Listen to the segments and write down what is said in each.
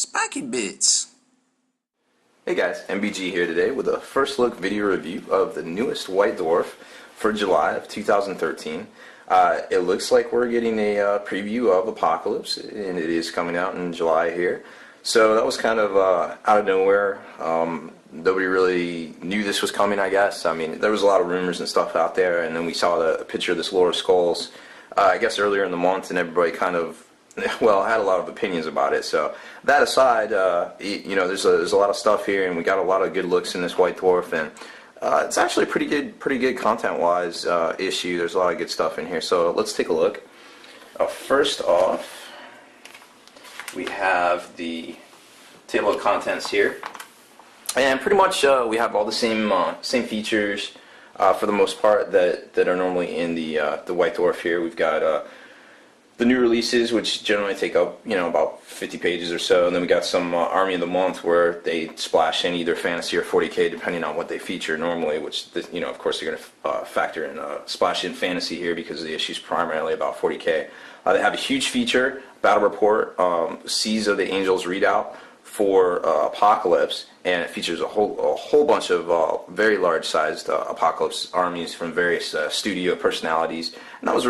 Spiky Bits. Hey guys, MBG here today with a first look video review of the newest White Dwarf for July of 2013. It looks like we're getting a preview of Apocalypse, and it is coming out in July here. So that was kind of out of nowhere. Nobody really knew this was coming, I guess. I mean, there was a lot of rumors and stuff out there, and then we saw the picture of this Lord of Skulls, I guess earlier in the month, and everybody kind of, well, had a lot of opinions about it. So that aside, you know, there's a lot of stuff here, and we got a lot of good looks in this White Dwarf, and it's actually a pretty good content-wise issue. There's a lot of good stuff in here. So let's take a look. First off, we have the table of contents here, and pretty much we have all the same features for the most part that are normally in the White Dwarf here. We've got the new releases, which generally take up, you know, about 50 pages or so, and then we got some Army of the Month where they splash in either fantasy or 40K depending on what they feature normally, which, you know, of course they're going to factor in splash in fantasy here because the issue's primarily about 40K. They have a huge feature, battle report, Seas of the Angels readout for Apocalypse, and it features a whole bunch of very large-sized Apocalypse armies from various studio personalities, and that was a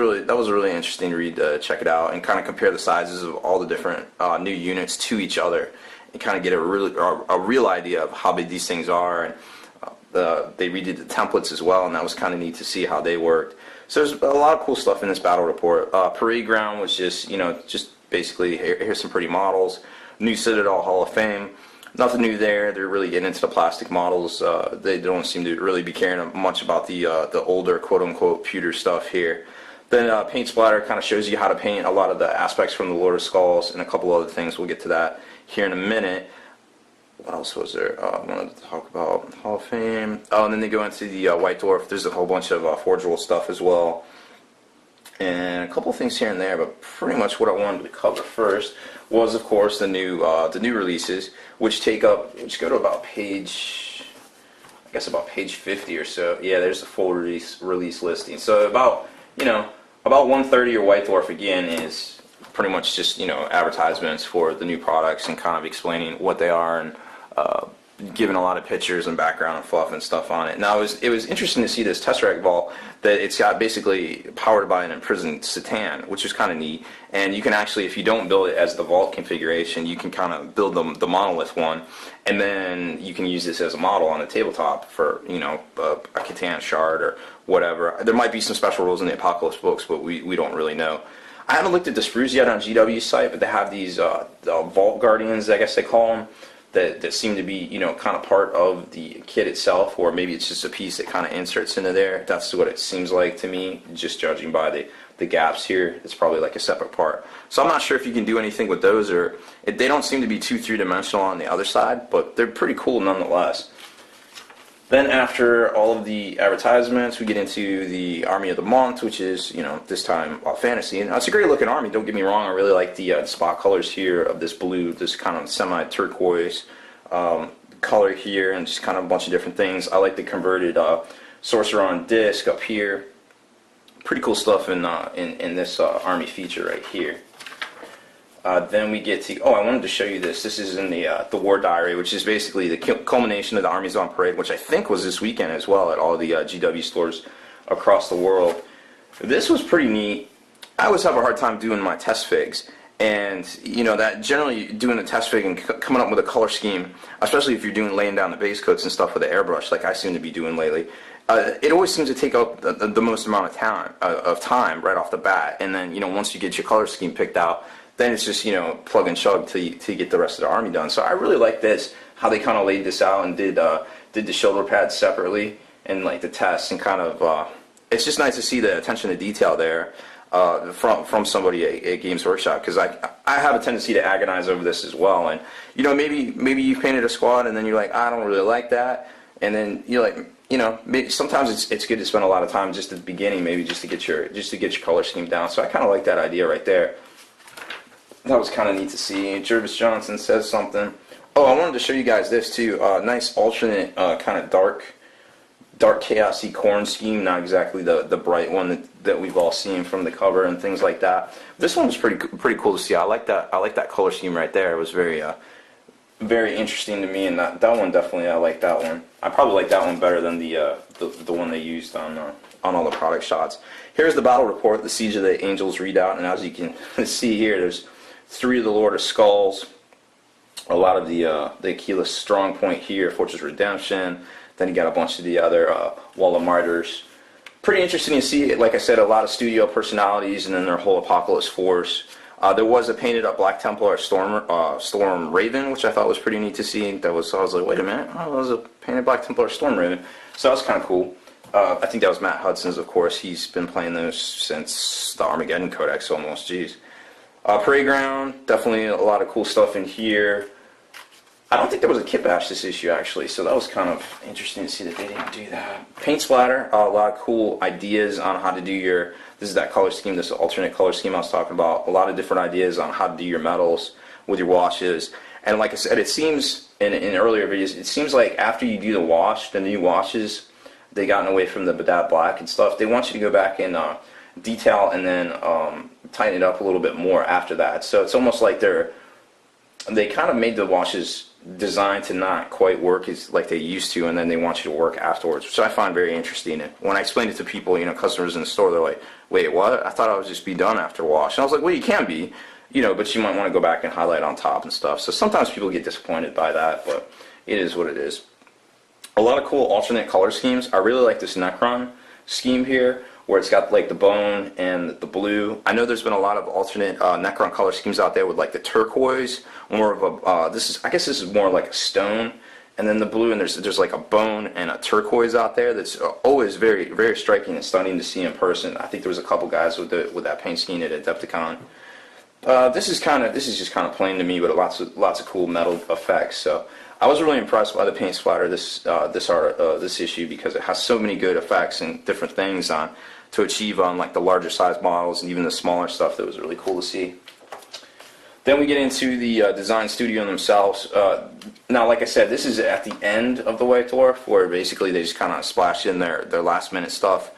really interesting read to check it out and kind of compare the sizes of all the different new units to each other and kind of get a real idea of how big these things are. And they redid the templates as well, and that was kind of neat to see how they worked. So there's a lot of cool stuff in this battle report. Parade Ground was just, you know, just basically here's some pretty models. New Citadel Hall of Fame. Nothing new there. They're really getting into the plastic models. They don't seem to really be caring much about the older quote-unquote pewter stuff here. Then Paint Splatter kind of shows you how to paint a lot of the aspects from the Lord of Skulls and a couple other things. We'll get to that here in a minute. What else was there? I wanted to talk about Hall of Fame. Oh, and then they go into the White Dwarf. There's a whole bunch of Forge World stuff as well. And a couple of things here and there, but pretty much what I wanted to cover first was, of course, the new releases, which go to about page 50 or so. Yeah, there's the full release listing. So about 1/3 of White Dwarf again is pretty much just, you know, advertisements for the new products and kind of explaining what they are and giving a lot of pictures and background and fluff and stuff on it. Now it was interesting to see this Tesseract Vault that it's got basically powered by an imprisoned Satan, which is kind of neat. And you can actually, if you don't build it as the Vault configuration, you can kind of build the monolith one, and then you can use this as a model on the tabletop for, you know, a Catan shard or whatever. There might be some special rules in the Apocalypse books, but we don't really know. I haven't looked at the sprues yet on GW's site, but they have these the Vault Guardians, I guess they call them, that seem to be, you know, kind of part of the kit itself, or maybe it's just a piece that kind of inserts into there. That's what it seems like to me, just judging by the gaps here. It's probably like a separate part. So I'm not sure if you can do anything with those, or they don't seem to be too three-dimensional on the other side, but they're pretty cool nonetheless. Then after all of the advertisements, we get into the Army of the Month, which is, you know, this time fantasy. And it's a great looking army, don't get me wrong. I really like the spot colors here of this blue, this kind of semi-turquoise color here, and just kind of a bunch of different things. I like the converted Sorcerer on disc up here. Pretty cool stuff in this army feature right here. Then we get to, I wanted to show you this. This is in the War Diary, which is basically the culmination of the Armies on Parade, which I think was this weekend as well at all the GW stores across the world. This was pretty neat. I always have a hard time doing my test figs, and you know that generally doing a test fig and coming up with a color scheme, especially if you're laying down the base coats and stuff with an airbrush like I seem to be doing lately, it always seems to take up the most amount of time right off the bat, and then, you know, once you get your color scheme picked out, then it's just, you know, plug and chug to get the rest of the army done. So I really like this, how they kind of laid this out and did the shoulder pads separately and like the tests, and kind of it's just nice to see the attention to detail there from somebody at Games Workshop, because I have a tendency to agonize over this as well. And, you know, maybe you painted a squad and then you're like, I don't really like that, and then you're like, you know, maybe sometimes it's good to spend a lot of time just at the beginning, maybe just to get your color scheme down. So I kind of like that idea right there. That was kind of neat to see. Jervis Johnson says something. Oh, I wanted to show you guys this too. Nice alternate kind of dark chaosy corn scheme. Not exactly the bright one that we've all seen from the cover and things like that. This one was pretty cool to see. I like that color scheme right there. It was very very interesting to me, and that one definitely, I like that one. I probably like that one better than the one they used on all the product shots. Here's the battle report, the Siege of the Angels readout, and as you can see here, there's 3 of the Lord of Skulls, a lot of the Achilles strong point here, Fortress Redemption. Then you got a bunch of the other Wall of Martyrs. Pretty interesting to see. Like I said, a lot of studio personalities, and then their whole Apocalypse force. There was a painted up Black Templar Storm Raven, which I thought was pretty neat to see. I was like, wait a minute, oh, that was a painted Black Templar Storm Raven. So that was kind of cool. I think that was Matt Hudson's, of course. He's been playing those since the Armageddon Codex almost. Jeez. Parade Ground, definitely a lot of cool stuff in here. I don't think there was a kit bash this issue, actually, so that was kind of interesting to see that they didn't do that. Paint splatter, a lot of cool ideas on how to do your, this is that color scheme, this alternate color scheme I was talking about, a lot of different ideas on how to do your metals with your washes. And like I said, it seems, in earlier videos, it seems like after you do the wash, the new washes, they gotten away from the Badab Black and stuff, they want you to go back and detail and then tighten it up a little bit more after that. So it's almost like they kind of made the washes designed to not quite work as like they used to, and then they want you to work afterwards, which I find very interesting. And when I explained it to people, customers in the store, they're like, wait, what? I thought I would just be done after wash. And I was like, well, you can be, but you might want to go back and highlight on top and stuff. So sometimes people get disappointed by that, but it is what it is. A lot of cool alternate color schemes. I really like this Necron scheme here, where it's got like the bone and the blue. I know there's been a lot of alternate Necron color schemes out there with like the turquoise, more of a I guess this is more like a stone, and then the blue, and there's like a bone and a turquoise out there that's always very, very striking and stunning to see in person. I think there was a couple guys with that paint scheme at Adepticon. This is just kind of plain to me, but lots of cool metal effects. So I was really impressed by the paint splatter this issue, because it has so many good effects and different things to achieve on like the larger size models and even the smaller stuff. That was really cool to see. Then we get into the design studio themselves. Now, like I said, this is at the end of the White Dwarf, where basically they just kind of splash in their last minute stuff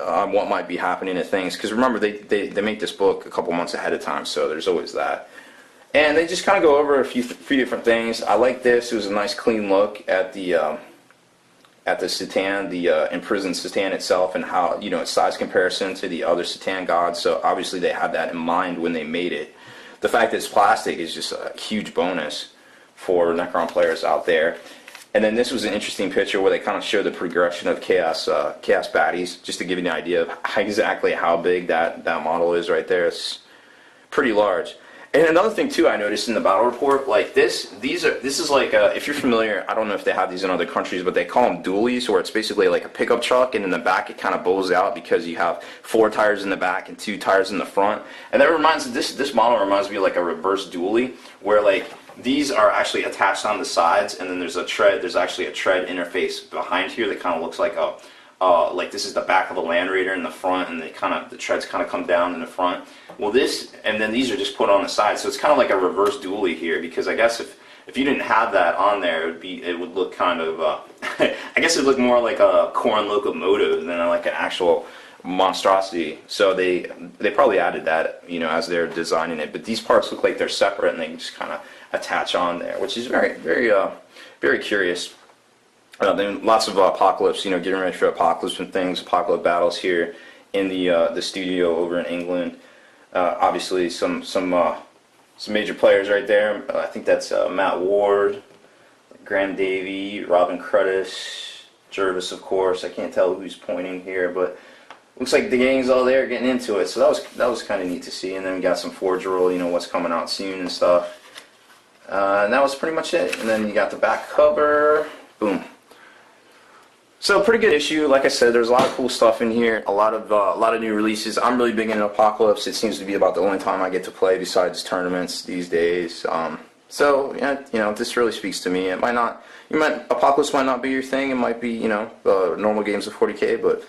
on what might be happening to things. Because remember, they make this book a couple months ahead of time, so there's always that. And they just kind of go over a few different things. I like this. It was a nice clean look at the Satan, the imprisoned Satan itself, and how, its size comparison to the other Satan gods. So obviously they had that in mind when they made it. The fact that it's plastic is just a huge bonus for Necron players out there. And then this was an interesting picture where they kind of show the progression of Chaos baddies, just to give you an idea of exactly how big that model is right there. It's pretty large. And another thing too, I noticed in the battle report, like this is like if you're familiar, I don't know if they have these in other countries, but they call them dualies, where it's basically like a pickup truck, and in the back it kind of bows out because you have 4 tires in the back and 2 tires in the front. And that reminds this model reminds me of like a reverse dually, where like these are actually attached on the sides, and then there's actually a tread interface behind here that kind of looks like like this is the back of the Land Raider in the front, and the treads kind of come down in the front. Well, and then these are just put on the side, so it's kind of like a reverse dually here, because I guess if you didn't have that on there, it would look kind of I guess it would look more like a corn locomotive than like an actual monstrosity. So they probably added that, as they're designing it. But these parts look like they're separate, and they just kind of attach on there, which is very, very, very curious. Then lots of Apocalypse, getting ready for Apocalypse and things, Apocalypse battles here in the studio over in England. Obviously, some major players right there. I think that's Matt Ward, Graham Davey, Robin Crudis, Jervis, of course. I can't tell who's pointing here, but looks like the gang's all there getting into it. So that was kind of neat to see. And then we got some Forge Roll, what's coming out soon and stuff. And that was pretty much it. And then you got the back cover. Boom. So pretty good issue. Like I said, there's a lot of cool stuff in here. A lot of new releases. I'm really big into Apocalypse. It seems to be about the only time I get to play besides tournaments these days. So yeah, this really speaks to me. It might not. Apocalypse might not be your thing. It might be normal games of 40K, but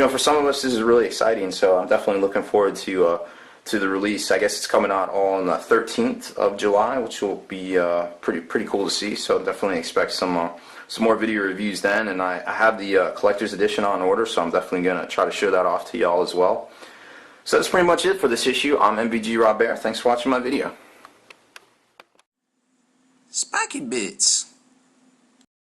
for some of us this is really exciting. So I'm definitely looking forward to the release. I guess it's coming out on the 13th of July, which will be pretty cool to see. So definitely expect some more video reviews then, and I have the collector's edition on order, so I'm definitely going to try to show that off to y'all as well. So that's pretty much it for this issue. I'm MBG Rob Bear. Thanks for watching my video. spiky bits.